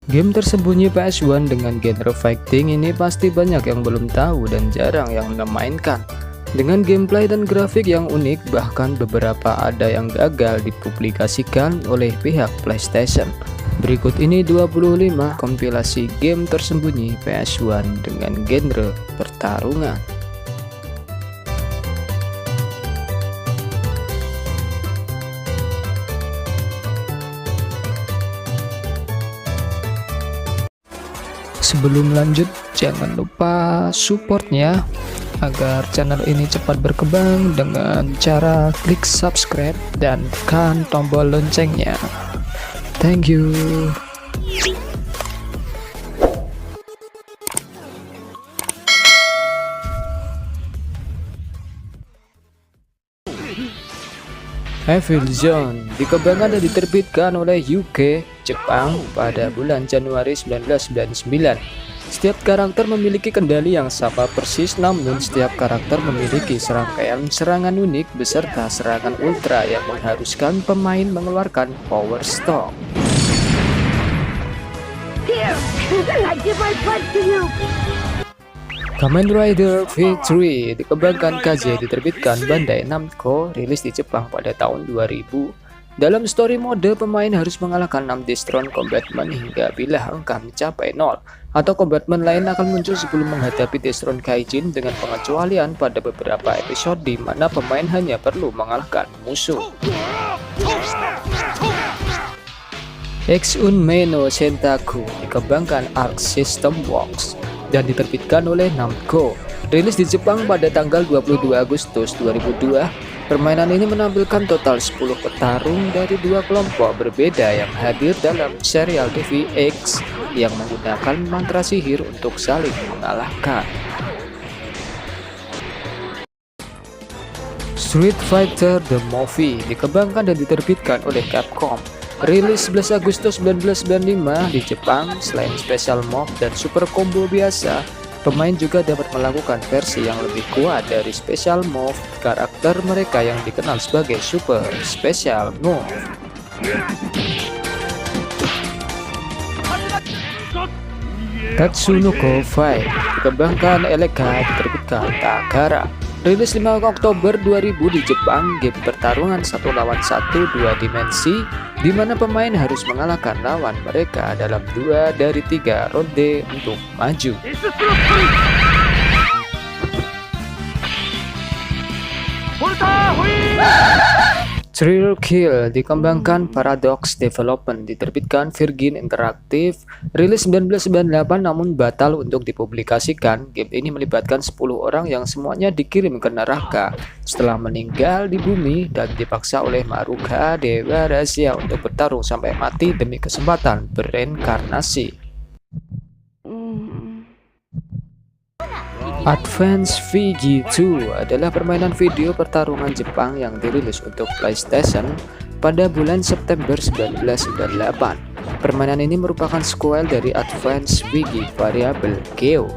Game tersembunyi PS1 dengan genre fighting ini pasti banyak yang belum tahu dan jarang yang memainkan. Dengan gameplay dan grafik yang unik, bahkan beberapa ada yang gagal dipublikasikan oleh pihak PlayStation. Berikut ini 25 kompilasi game tersembunyi PS1 dengan genre pertarungan. Sebelum lanjut, jangan lupa supportnya agar channel ini cepat berkembang dengan cara klik subscribe dan tekan tombol loncengnya. Thank you. Evil Zone dikembangkan dan diterbitkan oleh UK, Jepang pada bulan Januari 1999. Setiap karakter memiliki kendali yang sama persis, namun setiap karakter memiliki serangkaian serangan unik beserta serangan ultra yang mengharuskan pemain mengeluarkan power stone. Kamen Rider V3 dikembangkan KZ, diterbitkan Bandai Namco, rilis di Jepang pada tahun 2000. Dalam story mode, pemain harus mengalahkan 6 Destron Combatment hingga bila angka mencapai 0, atau combatment lain akan muncul sebelum menghadapi Destron Kaijin, dengan pengecualian pada beberapa episode di mana pemain hanya perlu mengalahkan musuh. X-Unme no Sentaku dikembangkan Arc System Works dan diterbitkan oleh Namco, rilis di Jepang pada tanggal 22 Agustus 2002. Permainan ini menampilkan total 10 petarung dari dua kelompok berbeda yang hadir dalam serial TV X yang menggunakan mantra sihir untuk saling mengalahkan. Street Fighter The Movie dikembangkan dan diterbitkan oleh Capcom, rilis 11 Agustus 1995 di Jepang. Selain special move dan super combo biasa, pemain juga dapat melakukan versi yang lebih kuat dari special move karakter mereka yang dikenal sebagai super special move. Tatsunoko Fight dikembangkan Eleka, diterbitkan Takara, rilis 5 Oktober 2000 di Jepang. Game pertarungan 1 lawan 1 dua dimensi, di mana pemain harus mengalahkan lawan mereka dalam 2 dari 3 ronde untuk maju. Thrill Kill dikembangkan Paradox Development, diterbitkan Virgin Interactive, rilis 1998 namun batal untuk dipublikasikan. Game ini melibatkan 10 orang yang semuanya dikirim ke neraka setelah meninggal di bumi dan dipaksa oleh Maruka, dewa rahasia, untuk bertarung sampai mati demi kesempatan bereinkarnasi. Advance VG2 adalah permainan video pertarungan Jepang yang dirilis untuk PlayStation pada bulan September 1998. Permainan ini merupakan sequel dari Advance VG Variable Geo.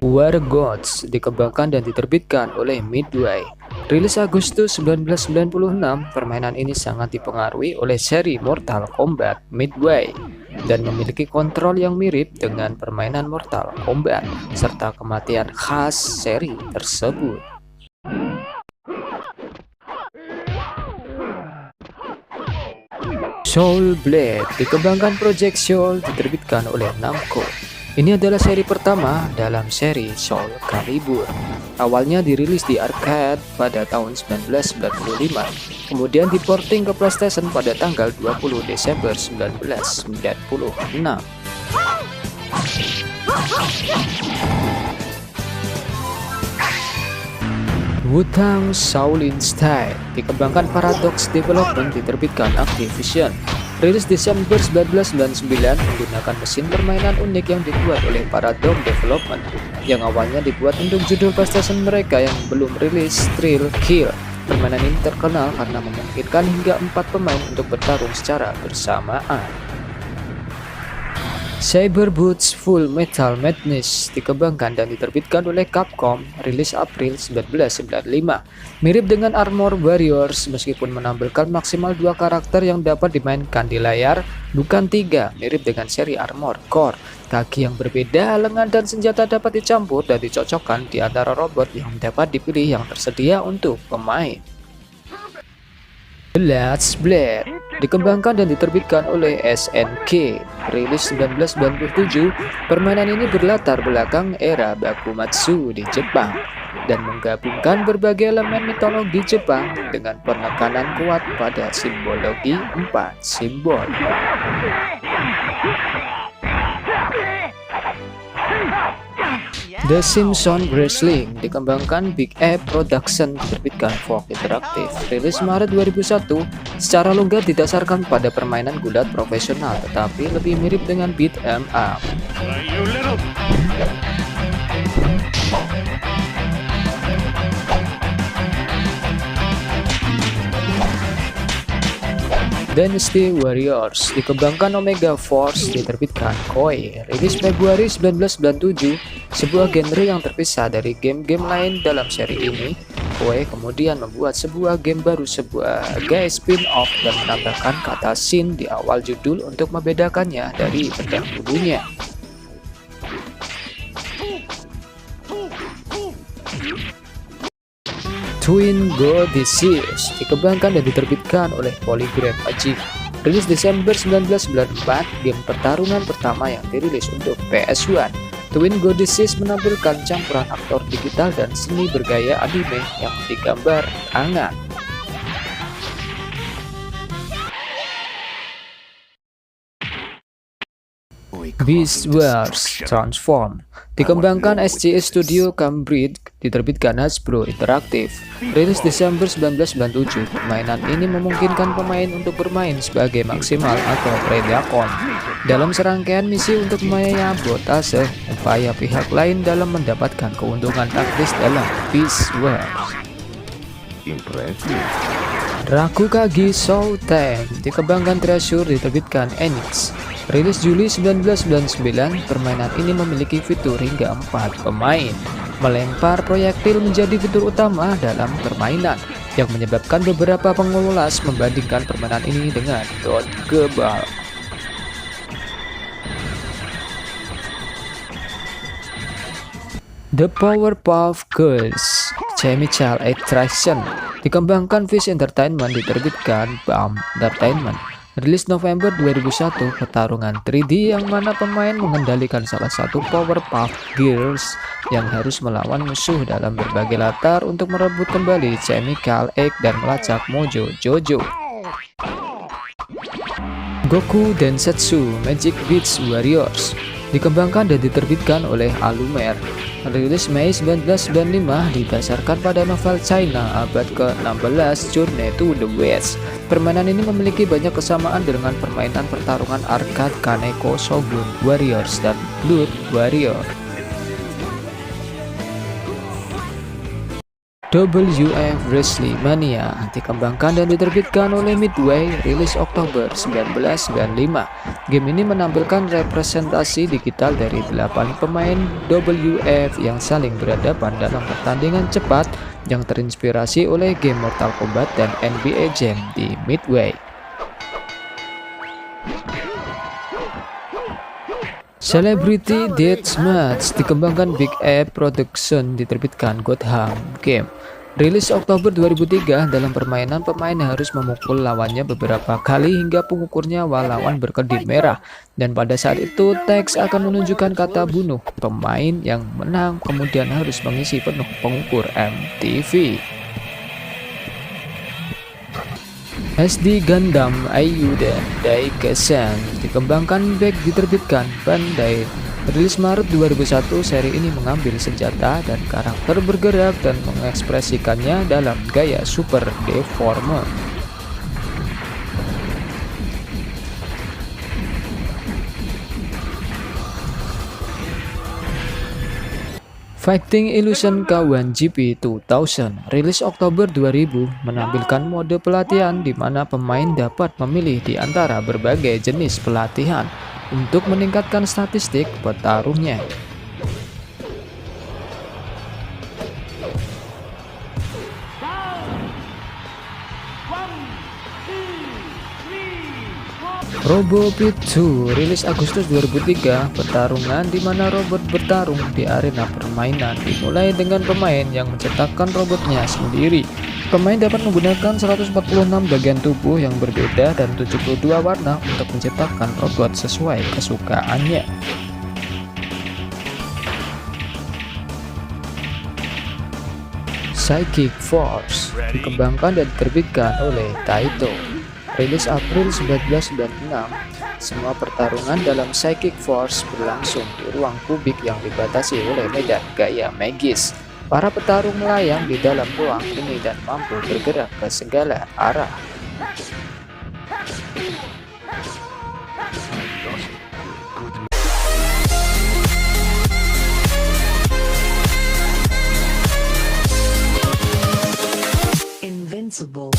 War Gods dikembangkan dan diterbitkan oleh Midway, rilis Agustus 1996. Permainan ini sangat dipengaruhi oleh seri Mortal Kombat Midway dan memiliki kontrol yang mirip dengan permainan Mortal Kombat serta kematian khas seri tersebut. Soul Blade dikembangkan Project Soul, diterbitkan oleh Namco. Ini adalah seri pertama dalam seri Soul Calibur. Awalnya dirilis di arcade pada tahun 1995, kemudian diporting ke PlayStation pada tanggal 20 Desember 1996. Wu-Tang Shaolin Style dikembangkan Paradox Development, diterbitkan Activision, rilis Desember 1999 menggunakan mesin permainan unik yang dibuat oleh Paradox Development yang awalnya dibuat untuk judul PlayStation mereka yang belum rilis, Thrill Kill. Permainan ini terkenal karena memungkinkan hingga 4 pemain untuk bertarung secara bersamaan. Cyber Boots Full Metal Madness dikembangkan dan diterbitkan oleh Capcom, rilis April 1995. Mirip dengan Armor Warriors meskipun menampilkan maksimal 2 karakter yang dapat dimainkan di layar, bukan 3, mirip dengan seri Armor Core. Kaki yang berbeda, lengan dan senjata dapat dicampur dan dicocokkan di antara robot yang dapat dipilih yang tersedia untuk pemain. The Last Blade dikembangkan dan diterbitkan oleh SNK, rilis 1997. Permainan ini berlatar belakang era Bakumatsu di Jepang dan menggabungkan berbagai elemen mitologi Jepang dengan penekanan kuat pada simbologi 4 simbol. The Simpsons Wrestling dikembangkan Big E Production, diterbitkan Fox Interactive, rilis Maret 2001. Secara logat didasarkan pada permainan gulat profesional tetapi lebih mirip dengan beat 'em up. Dynasty Warriors dikembangkan Omega Force, diterbitkan Koei, rilis Februari 1997. Sebuah genre yang terpisah dari game-game lain dalam seri ini. Koei kemudian membuat sebuah game baru sebagai spin-off dan menambahkan kata Shin di awal judul untuk membedakannya dari pendahulunya. Twin Goddesses dikembangkan dan diterbitkan oleh Polygram Magic, rilis Desember 1994. Game pertarungan pertama yang dirilis untuk PS1. Twin Goddesses menampilkan campuran aktor digital dan seni bergaya anime yang digambar tangan. Beast Wars Transform dikembangkan SCS Studio Cambridge, diterbitkan Hasbro Interactive, rilis Desember 1997. Permainan ini memungkinkan pemain untuk bermain sebagai maksimal atau Predacon dalam serangkaian misi untuk menyabotase upaya pihak lain dalam mendapatkan keuntungan taktis dalam Beast Wars. Rakukage Soul Tank dikembangkan Treasure, diterbitkan Enix, rilis Juli 1999. Permainan ini memiliki fitur hingga 4 pemain. Melempar proyektil menjadi fitur utama dalam permainan, yang menyebabkan beberapa pengulas membandingkan permainan ini dengan Dodgeball. The Powerpuff Girls Chemical Attraction dikembangkan Fish Entertainment, diterbitkan BAM Entertainment, rilis November 2001. Pertarungan 3D yang mana pemain mengendalikan salah satu Powerpuff Girls yang harus melawan musuh dalam berbagai latar untuk merebut kembali Chemical Egg dan melacak Mojo Jojo. Goku Densetsu Magic Beats Warriors dikembangkan dan diterbitkan oleh Alumer, rilis Mei 1995. Didasarkan pada novel China abad ke-16 Journey to the West. Permainan ini memiliki banyak kesamaan dengan permainan pertarungan arcade Kaneko Shogun Warriors dan Blood Warrior. WF Wrestling Mania dikembangkan dan diterbitkan oleh Midway, rilis Oktober 1995. Game ini menampilkan representasi digital dari 8 pemain WF yang saling berhadapan dalam pertandingan cepat yang terinspirasi oleh game Mortal Kombat dan NBA Jam di Midway. Celebrity Deathmatch dikembangkan Big E Production, diterbitkan Gotham Game, rilis Oktober 2003. Dalam permainan, pemain harus memukul lawannya beberapa kali hingga pengukurnya lawan berkedip merah, dan pada saat itu teks akan menunjukkan kata bunuh. Pemain yang menang kemudian harus mengisi penuh pengukur MTV. SD Gundam Eiyuden Daikessen dikembangkan Back, diterbitkan Bandai, rilis Maret 2001. Seri ini mengambil senjata dan karakter bergerak dan mengekspresikannya dalam gaya super deforme. Fighting Illusion K1 GP 2000, rilis Oktober 2000, menampilkan mode pelatihan di mana pemain dapat memilih di antara berbagai jenis pelatihan. untuk meningkatkan statistik petarungnya. Robo Pit 2 rilis Agustus 2003, pertarungan di mana robot bertarung di arena permainan dimulai dengan pemain yang menciptakan robotnya sendiri. Pemain dapat menggunakan 146 bagian tubuh yang berbeda dan 72 warna untuk menciptakan robot sesuai kesukaannya. Psychic Force dikembangkan dan diterbitkan oleh Taito. Rilis April 1996, semua pertarungan dalam Psychic Force berlangsung di ruang kubik yang dibatasi oleh medan gaya magis. Para petarung melayang di dalam ruang ini dan mampu bergerak ke segala arah. Invincible.